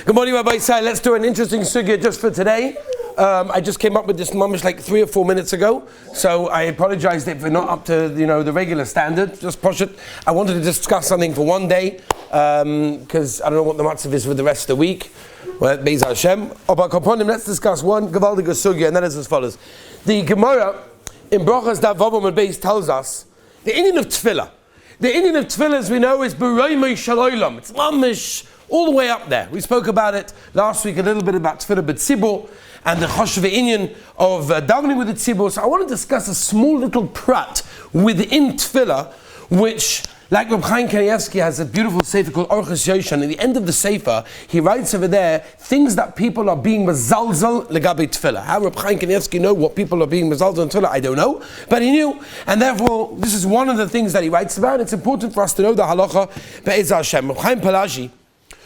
Good morning, Rabbi Isai. Let's do an interesting sugya just for today. I just came up with this mamish like 3 or 4 minutes ago, so I apologize if we're not up to the regular standard. Just push it. I wanted to discuss something for one day because I don't know what the matzav is for the rest of the week. Well, Be'ez Hashem. Let's discuss one gavaldige sugya, and that is as follows: the Gemara in Brachas Daf Vavam and Beis tells us the Indian of Tefillah. The Indian of Tefillah, as we know, is B'roimei Shalolam. It's mamish all the way up there. We spoke about it last week a little bit about Tefillah b'tzibur and the Choshev Inyan of davening with the tzibur. So I want to discuss a small little prat within Tefillah, which, like Reb Chaim Kanievsky has a beautiful sefer called Orchos Yoshan. At the end of the sefer, he writes over there things that people are being mezalzel legabe Tefillah. How Reb Chaim Kanievsky know what people are being mezalzel in Tefillah, I don't know, but he knew, and therefore this is one of the things that he writes about. It's important for us to know the halacha be'ez Hashem. Reb Chaim Pelaji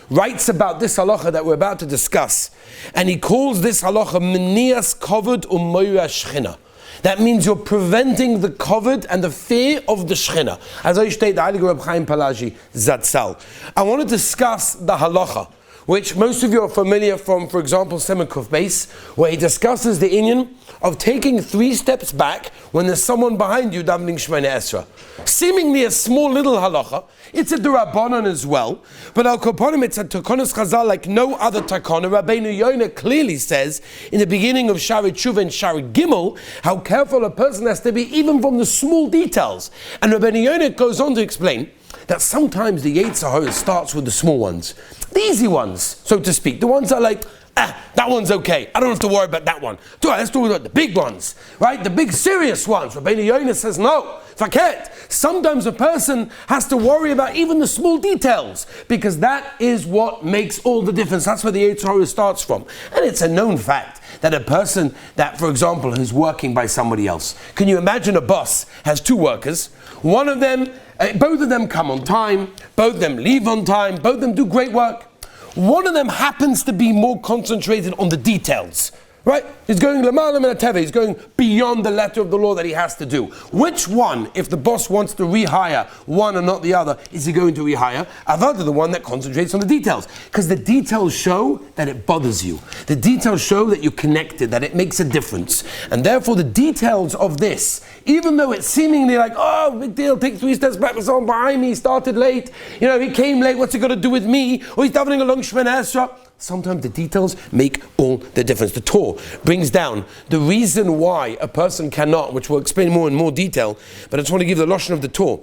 writes about this halacha that we're about to discuss, and he calls this halacha menias kovod u'moira shchina. That means you're preventing the kovod and the fear of the shchina. As I state, the Heilige Reb Chaim Pelaji Zatzal. I want to discuss the halacha, which most of you are familiar from, for example, Siman Kuf Beis, where he discusses the inyan of taking 3 steps back when there's someone behind you davening Shemona Esra. Seemingly a small little halacha. It's a Durabanan as well, but Al Koponim, it's a Takonos Chazal like no other Takona. Rabbeinu Yonah clearly says in the beginning of Shari Tshuva and Shari Gimel how careful a person has to be even from the small details. And Rabbeinu Yonah goes on to explain that sometimes the Yetzer Hara starts with the small ones, the easy ones, so to speak, the ones that are like, that one's okay, I don't have to worry about that one. Let's do the big ones, right? The big serious ones. Rabbeinu Yonah says no, faket. Sometimes a person has to worry about even the small details, because that is what makes all the difference. That's where the Yetzer Hara starts from. And it's a known fact that a person that, for example, is working by somebody else. Can you imagine a boss has 2 workers? One of them, both of them come on time, both of them leave on time, both of them do great work. One of them happens to be more concentrated on the details, right? He's going l'malam and ateve. He's going beyond the letter of the law that he has to do. Which one, if the boss wants to rehire one and not the other, is he going to rehire? Avada, the one that concentrates on the details. Because the details show that it bothers you. The details show that you're connected, that it makes a difference. And therefore the details of this, even though it's seemingly like, oh, big deal, take 3 steps back, there's someone behind me, he started late, he came late, what's it got to do with me? Or he's davening along Shemona Esra. Sometimes the details make all the difference. The Torah brings down the reason why a person cannot, which we'll explain more in more detail, but I just want to give the lashon of the Torah.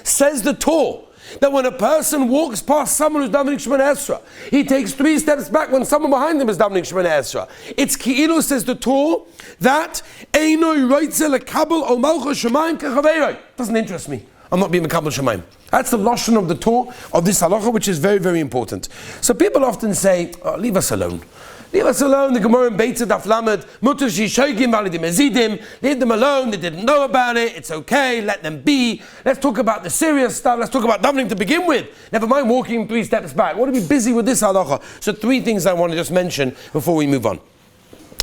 Says the Torah that when a person walks past someone who's davening Shemona Esra, he takes 3 steps back when someone behind him is davening Shemona Esra. It's ki'ilu, says the Torah, that doesn't interest me. I'm not being Mekabel Shemaim. That's the lashon of the Torah of this halacha, which is very, very important. So people often say, leave us alone. Leave us alone. The Gemara in Beit Daf Lamed, Mutar Shishogim Validim Ezidim. Leave them alone. They didn't know about it. It's okay. Let them be. Let's talk about the serious stuff. Let's talk about davening to begin with. Never mind walking 3 steps back. I want to be busy with this halacha. So 3 things I want to just mention before we move on.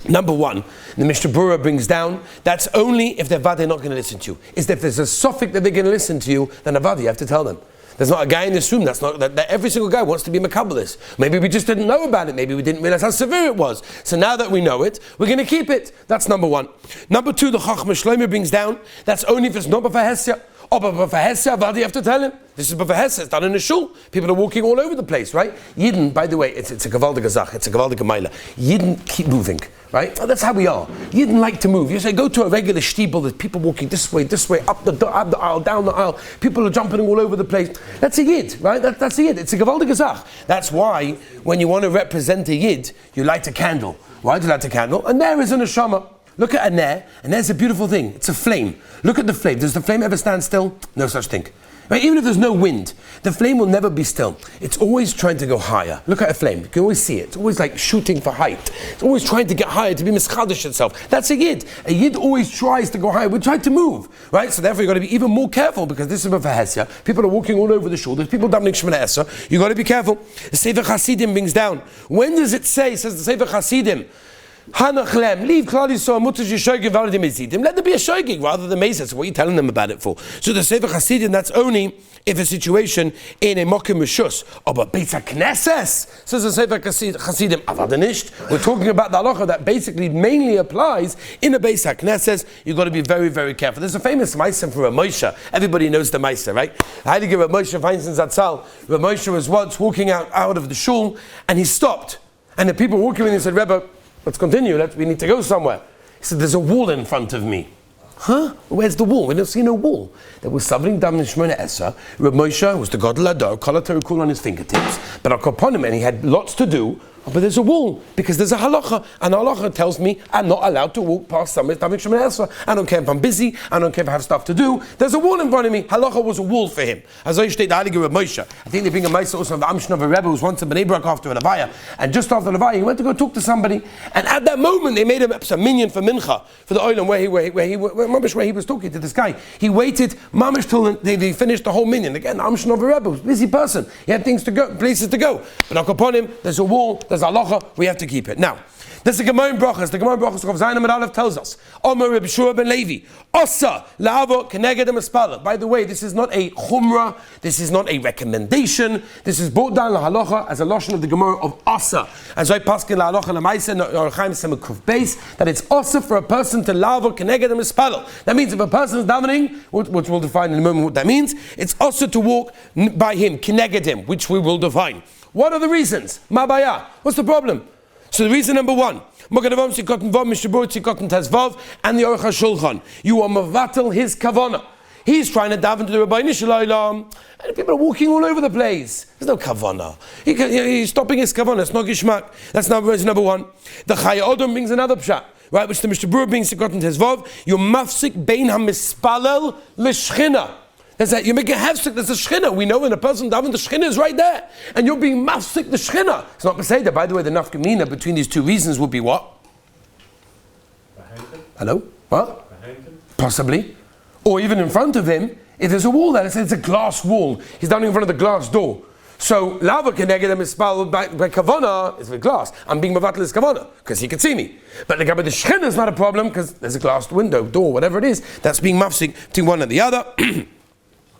Number 1, the Mishnah Berurah brings down, that's only if they're not going to listen to you. Is that if there's a suffix that they're going to listen to you, then you have to tell them. There's not a guy in this room that every single guy wants to be Mekabbalis. Maybe we just didn't know about it. Maybe we didn't realize how severe it was. So now that we know it, we're going to keep it. That's number 1. Number 2, the Chachma Shlomo brings down, that's only if it's not b'vahesya. Oh, but b'vahesya, you have to tell him. This is b'vahesya, it's done in a shul. People are walking all over the place, right? Yidden, by the way, it's a gavaldige zach, it's a gavaldige meila. Yidden keep moving, right? That's how we are. Yidden like to move. You say, go to a regular shtibel, there's people walking this way, up the aisle, down the aisle. People are jumping all over the place. That's a yid, right? That's a yid. It's a gavaldige zach. That's why, when you want to represent a yid, you light a candle. Why do you light a candle? And there is a neshama. Look at a ner, and there's a beautiful thing. It's a flame. Look at the flame. Does the flame ever stand still? No such thing. Right? Even if there's no wind, the flame will never be still. It's always trying to go higher. Look at a flame. You can always see it. It's always like shooting for height. It's always trying to get higher, to be mischadish itself. That's a yid. A yid always tries to go higher. We try to move, right? So therefore you've got to be even more careful, because this is a vahesya. People are walking all over the shul. There's people davening Shemona Esra. You've got to be careful. The Sefer Hasidim brings down. When does it say, says the Sefer Hasidim, Hanachlem, leave Klal Yisrael mutter shogig v'aladim mezidim. Let there be a shogig rather than mezid. So what are you telling them about it for? So the Sefer Hasidim, that's only if a situation in a mokim rishus, but Beis HaKnesses, says the Sefer Hasidim, avada nicht. We're talking about the halacha that basically mainly applies in a Beis HaKnesses. You've got to be very, very careful. There's a famous Meiser for Rav Moshe. Everybody knows the Meiser, right? Heilige Rav Moshe Feinstein Zatzal. Rav Moshe was once walking out of the shul, and he stopped. And the people walking in, he said, Rebbe, let's continue. We need to go somewhere. He said, there's a wall in front of me. Huh? Where's the wall? We don't see no wall. There was something done in Shemona Esra. Reb Moshe was the God Lador, Kolatar cool on his fingertips, but upon him, and he had lots to do. But there's a wall, because there's a halacha, and halacha tells me I'm not allowed to walk past somewhere. I don't care if I'm busy, I don't care if I have stuff to do. There's a wall in front of me. Halacha was a wall for him. As I state the Heilige Reb Moshe. I think they bring a Meister also of the Amshon of a Rebbe who was once in Bnei Brak after a Levaya, and just after the Levaya, he went to go talk to somebody, and at that moment they made him a minyan for Mincha, for the Olam, where he was talking to this guy. He waited mamish till they finished the whole minyan. Again, Amshon of a Rebbe was a busy person. He had things to go, places to go. But upon him, there's a wall. There's halacha, we have to keep it. Now, there's a Gemara in Brachas. The Gemara in Brachas of Zayin Amud Aleph tells us, Omer Reb Shua ben Levi, Osa la'avo keneged ha'mispala. By the way, this is not a chumrah, this is not a recommendation, this is brought down la halacha as a lotion of the Gemara of Osa. As I paskin la halacha l'maisa Orchaim Semekuf Beis, that it's Osa for a person to la'avo keneged ha'mispala. That means if a person is davening, which we'll define in a moment what that means, it's Osa to walk by him, keneged him, which we will define. What are the reasons? Mabaya. What's the problem? So the reason number one, and the Aruch HaShulchan, you are mavatel his kavana. He's trying to daven to the Rabbeinu Shalom, and people are walking all over the place. There's no kavana. He's stopping his kavana. It's not gishmak. That's reason number one. The Chaya Odom brings another pshat, right? Which the Mishnah Berurah brings Sikot and Tezvav. You mafsik bein hamispalel l'shchina. There's that you make a hefsek. There's a shchina. We know when a person daven, the shchina is right there, and you're being mafsik the shchina. It's not to say that. By the way, the nafkamina between these two reasons would be what? Hello? What? Possibly. Or even in front of him, if there's a wall there, it's a glass wall. He's down in front of the glass door. So, lava keneged hamispal by kavana is with glass. I'm being mavatel his kavana because he can see me. But the shchina is not a problem because there's a glass window, door, whatever it is. That's being mafsik between one and the other.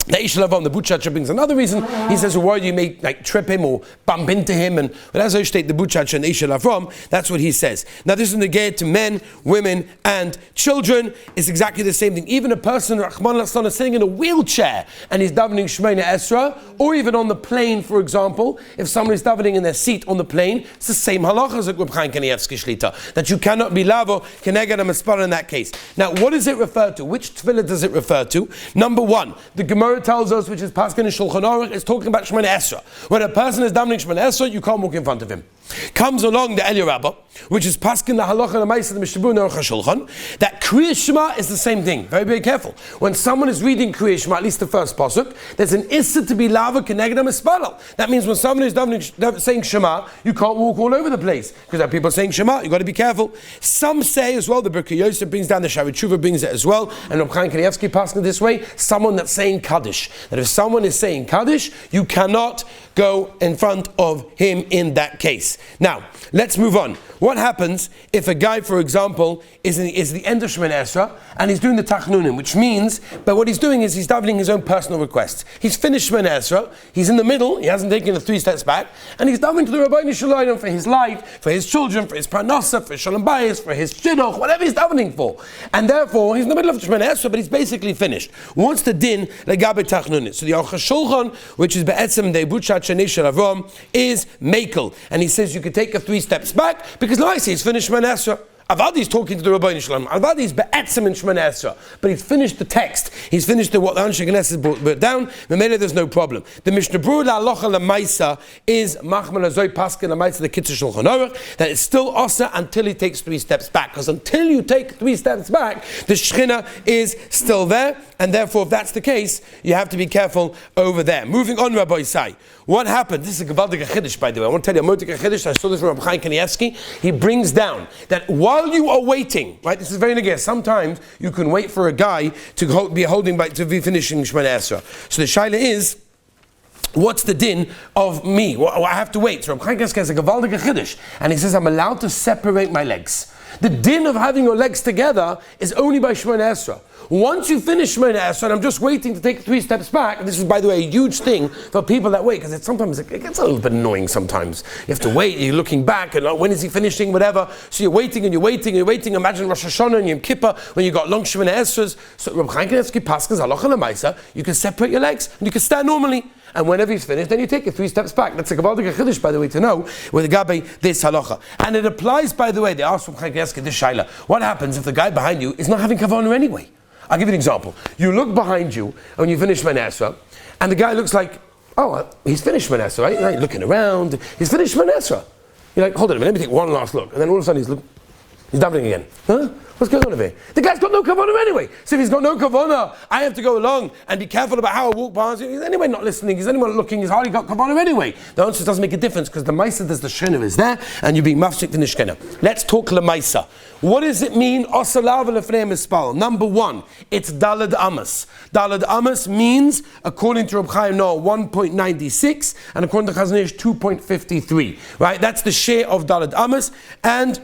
The Ishalavam, the Butchacha, brings another reason. He says, well, you may trip him or bump into him. But as I state, the Butchacha and the Ishalavam, that's what he says. Now, this is negated to men, women, and children. It's exactly the same thing. Even a person, Rahman al-Aslan, is sitting in a wheelchair and he's davening Shemona Esra, or even on the plane, for example, if someone is davening in their seat on the plane, it's the same halacha as Reb Chaim Kanievsky Shlita, that you cannot be lavo, keneged hamispala in that case. Now, what does it refer to? Which tefillah does it refer to? Number one, the Gemara tells us, which is Paskin and Shulchan Aruch, is talking about Shemona Esra. When a person is davening Shemona Esra, you can't walk in front of him. Comes along the Eli Rabbah, which is Paskin the Halacha and the Ma'aseh the Mishnah Berurah and Aruch HaShulchan, that Kriyas Shema is the same thing. Very, very careful. When someone is reading Kriyas Shema, at least the first pasuk, there's an issa to be lava keneged hamispalel. That means when someone is davening, saying Shema, you can't walk all over the place because there are people saying Shema. You've got to be careful. Some say as well, the Birkei Yosef brings down, the Shaarei Tshuva brings it as well, and Reb Chaim Kanievsky passing it this way, someone that's saying Kaddish. That if someone is saying Kaddish, you cannot go in front of him in that case. Now, let's move on. What happens if a guy, for example, is the end of Shemona Esra and he's doing the Tachnunim, which means, but what he's doing is he's davening his own personal requests. He's finished Shemona Esra, he's in the middle, he hasn't taken the 3 steps back, and he's davening to the Rabbeinu Shalom for his life, for his children, for his parnasa, for his shalom bayis, for his shidduch, whatever he's davening for. And therefore, he's in the middle of Shemona Esra, but he's basically finished. What's the din legabe Tachnunim? So the Aruch HaShulchan, which is be'etzem the Butchacha and Ishal Avram, is mekel, and he says you could take a 3 steps back because now I say he's finished Shemona Esra. Avadi is talking to the Rabbeinu Shalom. Avadi is be'etzem in Shemona Esra, but he's finished the text. He's finished what the Anshe Knesset brought down. Memele, there's no problem. The Mishnah Berurah la'alocha l'maisa is machmal azoi paskin l'maisa the Kitzur Shulchan Aruch, that it's still osa until he takes 3 steps back. Because until you take 3 steps back, the Shechina is still there, and therefore, if that's the case, you have to be careful over there. Moving on, Rabbi Isai. What happened? This is a Gavaldik Chiddush, by the way. I want to tell you a Motik Chiddush. I saw this from Reb Chaim Kanievsky. He brings down that while you are waiting, right? This is very negative. Sometimes you can wait for a guy to be finishing Shemona Esra. So the shaila is, what's the din of me? Well, I have to wait. So Reb Chaim Kanievsky has a Gavaldik Chiddush, and he says I'm allowed to separate my legs. The din of having your legs together is only by Shemona Esra. Once you finish Shemona Esra, and I'm just waiting to take 3 steps back, and this is, by the way, a huge thing for people that wait, because sometimes it gets a little bit annoying sometimes. You have to wait, you're looking back, and when is he finishing, whatever. So you're waiting and you're waiting and you're waiting. Imagine Rosh Hashanah and Yom Kippur, when you got long Shemona Esras. So Reb Chaim Kanievsky Paskins, halacha l'maisa, you can separate your legs, and you can stand normally. And whenever he's finished, then you take it 3 steps back. That's a Gavaldik Chiddush, by the way, to know with the Gabe this halacha. And it applies, by the way, they asked Reb Chaim Kanievsky this shaila. What happens if the guy behind you is not having kavanah anyway? I'll give you an example. You look behind you when you finish Shemona, and the guy looks like, oh, he's finished Shemona, right? You're looking around, he's finished Shemona. You're like, hold on a minute, let me take one last look. And then all of a sudden he's davening again. Huh? What's going on over here? The guy's got no kavanah anyway. So if he's got no kavanah, I have to go along and be careful about how I walk past. He's anyway not listening, he's anyway not looking, he's hardly got kavanah anyway. The answer doesn't make a difference because the maisa, there's the shena is there, and you're being mafsik in the shena. Let's talk lemaisa. What does it mean? Osalav lefnei mispal. Number 1, it's dalad amas. Dalad amas means, according to Reb Chaim Noah, 1.96, and according to Chazon Ish, 2.53. Right? That's the share of dalad amas, and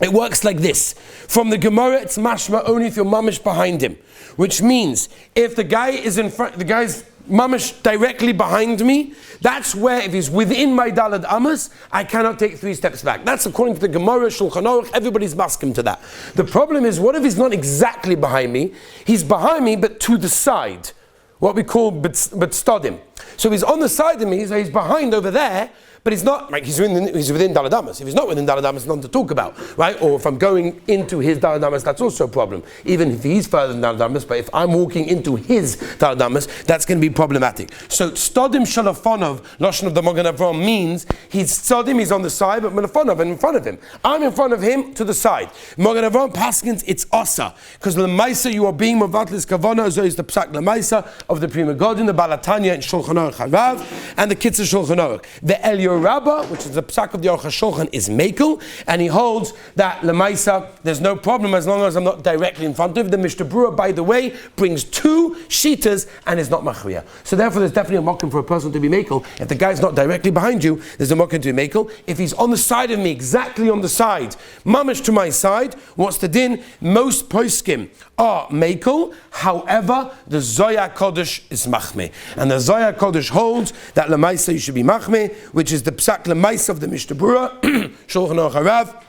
it works like this. From the Gemara, it's mashma only if you're mamish behind him, which means if the guy is in front, the guy's mamish directly behind me, that's where if he's within my dalad amas, I cannot take 3 steps back. That's according to the Gemara, Shulchan Aruch, everybody's maskim to that. The problem is, what if he's not exactly behind me? He's behind me, but to the side. What we call b'tstadim. So he's on the side of me, so he's behind over there, but he's not, like he's within dalad amas. If he's not within dalad amas, nothing to talk about, right? Or if I'm going into his dalad amas, that's also a problem. Even if he's further than dalad amas, but if I'm walking into his dalad amas, that's going to be problematic. So tstadim shalafonov, lashon of the Magen Avraham, means he's tstadim, he's on the side, but melafonov and in front of him. I'm in front of him to the side. Magen Avraham paskins, it's osa, because lemaisa you are being mavatlis kavana, so is the psak lemaisa of the Prima Godin, the Balatanya, and Shulchan Aruch Harav, and the Kitzur Shulchan Aruch. The Elio Rabbah, which is the psak of the Aruch HaShulchan, is mekel, and he holds that lemaisa there's no problem as long as I'm not directly in front of him. The Mishnah Berurah, by the way, brings 2 shitas and is not machriya. So therefore, there's definitely a mokum for a person to be mekel. If the guy's not directly behind you, there's a mokum to be mekel. If he's on the side of me, exactly on the side, mamish to my side, what's the din? Most poskim are mekel. However, the Zoya Kodesh is machmeh, and the Zoya Kodesh holds that lemaisa you should be machmeh, which is the psak lemaisa of the Mishnah Berurah, Shulchan Aruch Harav,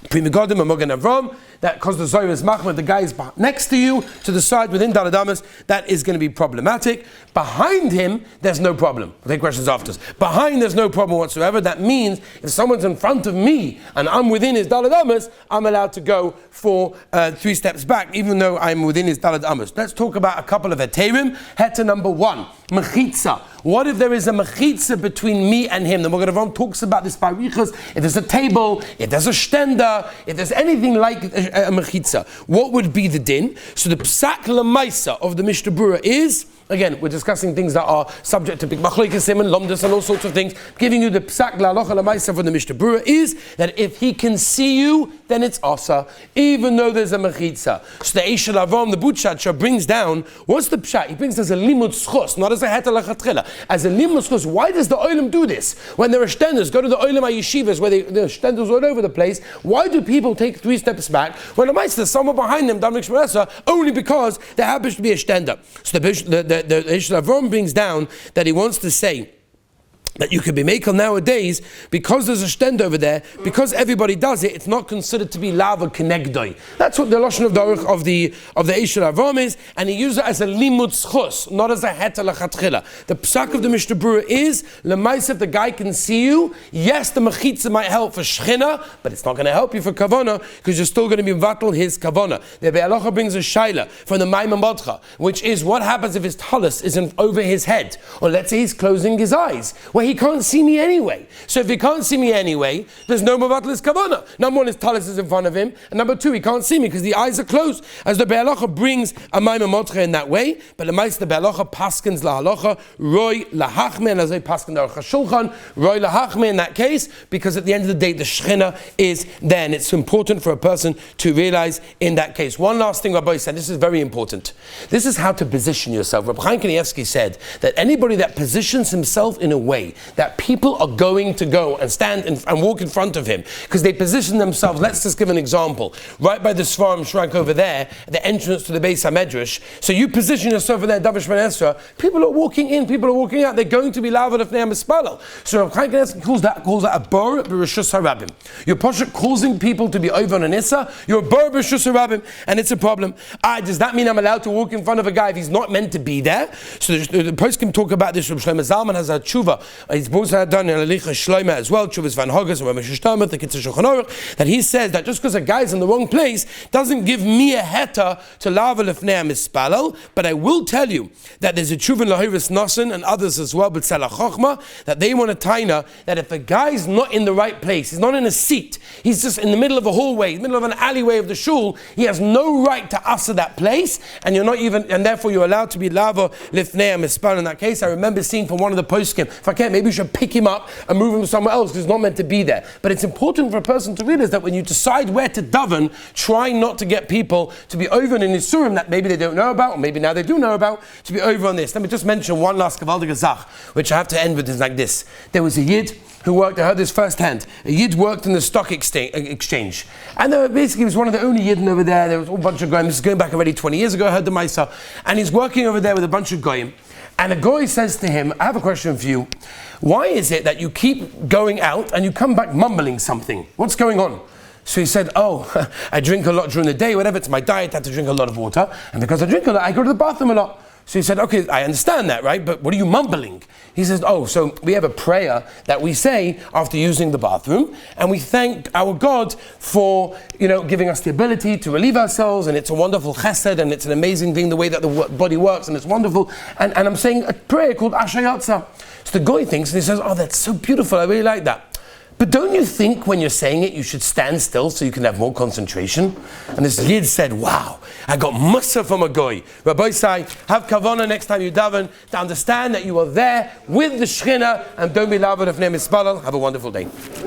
Prima Godim and Magen Avraham, that because the Zohar is machmeh, the guy is next to you, to the side within dalad amas, that is going to be problematic. Behind him, there's no problem. I'll take questions after this. Behind, there's no problem whatsoever. That means if someone's in front of me and I'm within his dalad amas, I'm allowed to go for 3 steps back, even though I'm within his dalad amas. Let's talk about a couple of heterim. Heter number 1, mechitza. What if there is a mechitza between me and him? The Magen Avraham talks about this by Riches. If there's a table, if there's a stender, if there's anything like a mechitza, what would be the din? So the psak lemaisa of the Mishnah Berurah is, again, we're discussing things that are subject to big machlokes and lomdas and all sorts of things. Giving you the psak la'alocha lemaisa from the Mishnah Berurah is that if he can see you, then it's asa, even though there's a mechitza. So the Eish Avam, the Butchacha, brings down, what's the pshat? He brings as a limud schos, not as a heter lachatchila. As a limud schos, why does the oilam do this? When there are stenders, go to the oilam yeshivas, where there are stenders all over the place, why do people take 3 steps back when there's someone behind them, only because there happens to be a stender? So the Eish Avam brings down that he wants to say that you could be mekel nowadays, because there's a stend over there, because everybody does it, it's not considered to be lava kenegdoi. That's what the lashon of the Aruch of the Eish Avam is, and he uses it as a limud schus, not as a heter lachatchila. The psak of the Mishnah Berurah is lemaisa, if the guy can see you, yes, the mechitza might help for shchina, but it's not going to help you for kavana, because you're still going to be vatal his kavana. The Be'alacha brings a shaila from the Maimon Bodcha, which is what happens if his talus isn't over his head, or let's say he's closing his eyes. He can't see me anyway. So if he can't see me anyway, there's no mavatlus kavana. Number 1, his talis is in front of him, and number 2, he can't see me because the eyes are closed. As the Be'alacha brings a Maimon Bodcha in that way, but the Meis the Be'alacha paskins lahalacha roy lahachme, and as they paskin the Aruch HaShulchan roy lahachme in that case, because at the end of the day the shechina is there, and it's important for a person to realize in that case. One last thing Rabbi said, this is very important. This is how to position yourself. Reb Chaim Kanievsky said that anybody that positions himself in a way that people are going to go and stand and walk in front of him because they position themselves. Let's just give an example. Right by the Sfarim shrine over there, the entrance to the Beis HaMedrash. So you position yourself over there, Davish Ben Esra. People are walking in, people are walking out. They're going to be laval of Ne'am Espalel. So Rav Chaim Kanievsky calls that a bor b'reshus harabim. You're causing people to be over on an issa. You're a bor b'reshus harabim, and it's a problem. Does that mean I'm allowed to walk in front of a guy if he's not meant to be there? So the post can talk about this. Rav Shlomo Zalman has a tshuva. He's also done in Alicha Shlomo as well. Tshuvas Van Hogas and Rav Shishtamah, the Kitzur Shulchan Aruch, that he says that just because a guy's in the wrong place doesn't give me a heta to laval lefnei mispalel. But I will tell you that there's a tshuva in Lahiris Nasan and others as well, but Tzala Chochma, that they want to taina that if a guy's not in the right place, he's not in a seat, he's just in the middle of a hallway, middle of an alleyway of the shul, he has no right to usher that place, and you're not even, and therefore you're allowed to be lava lifnei mispalel. In that case, I remember seeing from one of the poskim, if I can't, maybe you should pick him up and move him somewhere else because he's not meant to be there. But it's important for a person to realize that when you decide where to daven, try not to get people to be over in Isurim that maybe they don't know about, or maybe now they do know about, to be over on this. Let me just mention one last Kavaldige Zach, which I have to end with, is like this. There was a Yid who worked, I heard this firsthand, a Yid worked in the stock exchange. And basically he was one of the only Yidden over there. There was a whole bunch of goyim. This is going back already 20 years ago, I heard the Maisa. And he's working over there with a bunch of goyim. And a goy says to him, I have a question for you. Why is it that you keep going out and you come back mumbling something? What's going on? So he said, I drink a lot during the day, whatever, it's my diet, I have to drink a lot of water. And because I drink a lot, I go to the bathroom a lot. So he said, okay, I understand that, right? But what are you mumbling? He says, so we have a prayer that we say after using the bathroom, and we thank our God for, giving us the ability to relieve ourselves, and it's a wonderful chesed, and it's an amazing thing, the way that the body works, and it's wonderful. And I'm saying a prayer called Ashayatza. So the guy thinks, and he says, that's so beautiful, I really like that. But don't you think when you're saying it, you should stand still so you can have more concentration? And this Yid said, wow, I got mussar from a goy. Rabbi say, have kavanah next time you daven to understand that you are there with the Shechina and don't be lavan of Ne'em Espalel. Have a wonderful day.